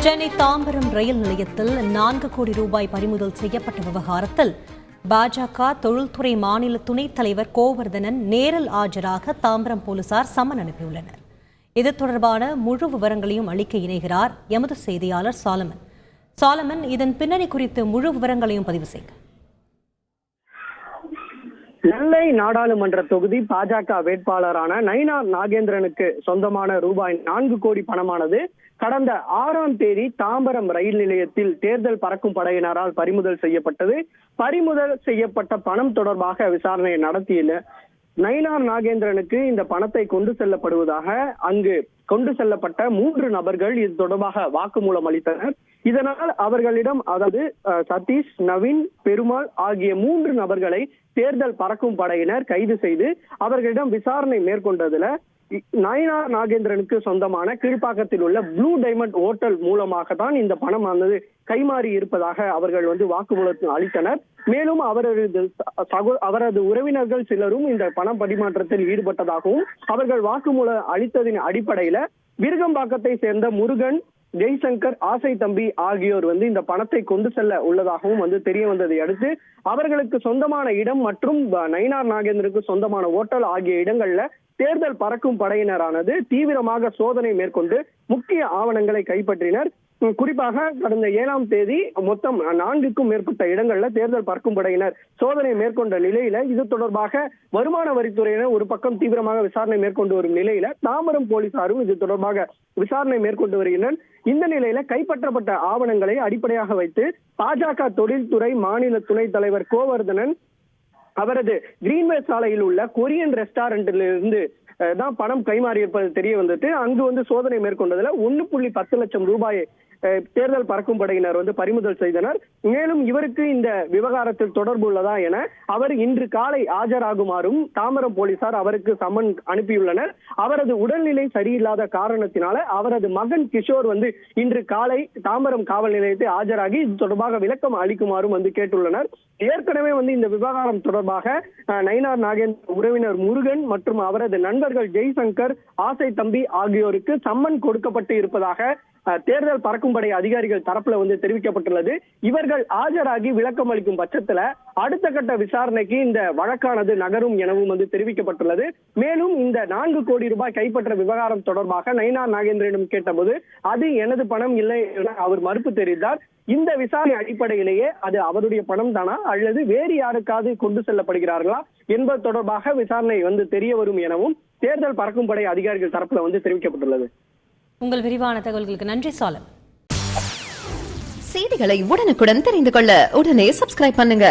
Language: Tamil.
சென்னை தாம்பரம் ரயில் நிலையத்தில் 4 கோடி ரூபாய் பறிமுதல் செய்யப்பட்ட விவகாரத்தில் பாஜக தொழில்துறை மாநில துணைத் தலைவர் கோவர்தனன் நேரில் ஆஜராக தாம்பரம் போலீசார் சம்மன் அனுப்பியுள்ளனர். இது தொடர்பான முழு விவரங்களையும் அளிக்க இணைகிறார் எமது செய்தியாளர் சாலமன். இதன் பின்னணி குறித்து முழு விவரங்களையும் பதிவு செய்க. நெல்லை நாடாளுமன்ற தொகுதி பாஜக வேட்பாளரான நயினார் நாகேந்திரனுக்கு சொந்தமான ரூபாய் 4 கோடி பணமானது கடந்த 6ஆம் தேதி தாம்பரம் ரயில் நிலையத்தில் தேர்தல் பறக்கும் படையினரால் பறிமுதல் செய்யப்பட்டது. பறிமுதல் செய்யப்பட்ட பணம் தொடர்பாக விசாரணை நடத்திய நயினார் நாகேந்திரனுக்கு இந்த பணத்தை கொண்டு செல்லப்படுவதாக அங்கு கொண்டு செல்லப்பட்ட 3 நபர்கள் இது தொடர்பாக வாக்குமூலம் அளித்தனர். இதனால் அவர்களிடம், அதாவது சதீஷ், நவீன், பெருமாள் ஆகிய 3 நபர்களை தேர்தல் பறக்கும் படையினர் கைது செய்து அவர்களிடம் விசாரணை மேற்கொண்டதுல நயினார் நாகேந்திரனுக்கு சொந்தமான கீழ்ப்பாக்கத்தில் உள்ள ப்ளூ டைமண்ட் ஹோட்டல் மூலமாக தான் இந்த பணம் ஆனது கைமாறி இருப்பதாக அவர்கள் வாக்குமூலத்தில் அளித்தனர். மேலும் அவரது உறவினர்கள் சிலரும் இந்த பணம் பரிமாற்றத்தில் ஈடுபட்டதாகவும் அவர்கள் வாக்குமூலம் அளித்ததின் அடிப்படையில விருகம்பாக்கத்தை சேர்ந்த முருகன், ஜெய்சங்கர், ஆசை தம்பி ஆகியோர் இந்த பணத்தை கொண்டு செல்ல உள்ளதாகவும் தெரிய வந்ததை அடுத்து அவர்களுக்கு சொந்தமான இடம் மற்றும் நயினார் நாகேந்திரனுக்கு சொந்தமான ஹோட்டல் ஆகிய இடங்கள்ல தேர்தல் பறக்கும் படையினரானது தீவிரமாக சோதனை மேற்கொண்டு முக்கிய ஆவணங்களை கைப்பற்றினர். குறிப்பாக கடந்த 7ஆம் தேதி மொத்தம் 4க்கும் மேற்பட்ட இடங்கள்ல தேர்தல் பறக்கும் படையினர் சோதனை மேற்கொண்ட நிலையில இது தொடர்பாக வருமான வரித்துறையினர் ஒரு பக்கம் தீவிரமாக விசாரணை மேற்கொண்டு வரும் நிலையில தாம்பரம் போலீசாரும் இது தொடர்பாக விசாரணை மேற்கொண்டு வருகின்றனர். இந்த நிலையில கைப்பற்றப்பட்ட ஆவணங்களை அடிப்படையாக வைத்து பாஜக தொழில்துறை மாநில துணைத் தலைவர் கோவர்தனன் அவரது கிரீன்வே சாலையில் உள்ள கொரியன் ரெஸ்டாரண்டிலிருந்து தான் பணம் கைமாறி இருப்பது தெரிய வந்துட்டு அங்கு சோதனை மேற்கொண்டதுல 1.10 லட்சம் ரூபாயை தேர்தல் பறக்கும் படையினர் பறிமுதல் செய்தனர். மேலும் இவருக்கு இந்த விவகாரத்தில் தொடர்பு உள்ளதா என அவர் இன்று காலை ஆஜராகுமாறும் தாம்பரம் போலீசார் அவருக்கு சம்மன் அனுப்பியுள்ளனர். அவரது உடல்நிலை சரியில்லாத காரணத்தினால அவரது மகன் கிஷோர் இன்று காலை தாம்பரம் காவல் நிலையத்தை ஆஜராகி இது தொடர்பாக விளக்கம் அளிக்குமாறும் கேட்டுள்ளனர். ஏற்கனவே இந்த விவகாரம் தொடர்பாக நயினார் நாகேந்திர உறவினர் முருகன் மற்றும் அவரது நண்பர்கள் ஜெய்சங்கர், ஆசை தம்பி ஆகியோருக்கு சம்மன் கொடுக்கப்பட்டு இருப்பதாக தேர்தல் பறக்கும் படை அதிகாரிகள் தரப்புல தெரிவிக்கப்பட்டுள்ளது. இவர்கள் ஆஜராகி விளக்கம் அளிக்கும் பட்சத்துல அடுத்த கட்ட விசாரணைக்கு இந்த வழக்கானது நகரும் எனவும் தெரிவிக்கப்பட்டுள்ளது. மேலும் இந்த 4 கோடி ரூபாய் கைப்பற்ற விவகாரம் தொடர்பாக நயினார் நாகேந்திரனிடம் கேட்டபோது அது எனது பணம் இல்லை என அவர் மறுப்பு தெரிவித்தார். இந்த விசாரணை அடிப்படையிலேயே அது அவருடைய பணம் தானா அல்லது வேறு யாருக்காவது கொண்டு செல்லப்படுகிறார்களா என்பது தொடர்பாக விசாரணை தெரிய வரும் எனவும் தேர்தல் பறக்கும் படை அதிகாரிகள் தரப்புல தெரிவிக்கப்பட்டுள்ளது. உங்கள் விரிவான தகவல்களுக்கு நன்றி சாலம். செய்திகளை உடனுக்குடன் தெரிந்து கொள்ள உடனே சப்ஸ்கிரைப் பண்ணுங்க.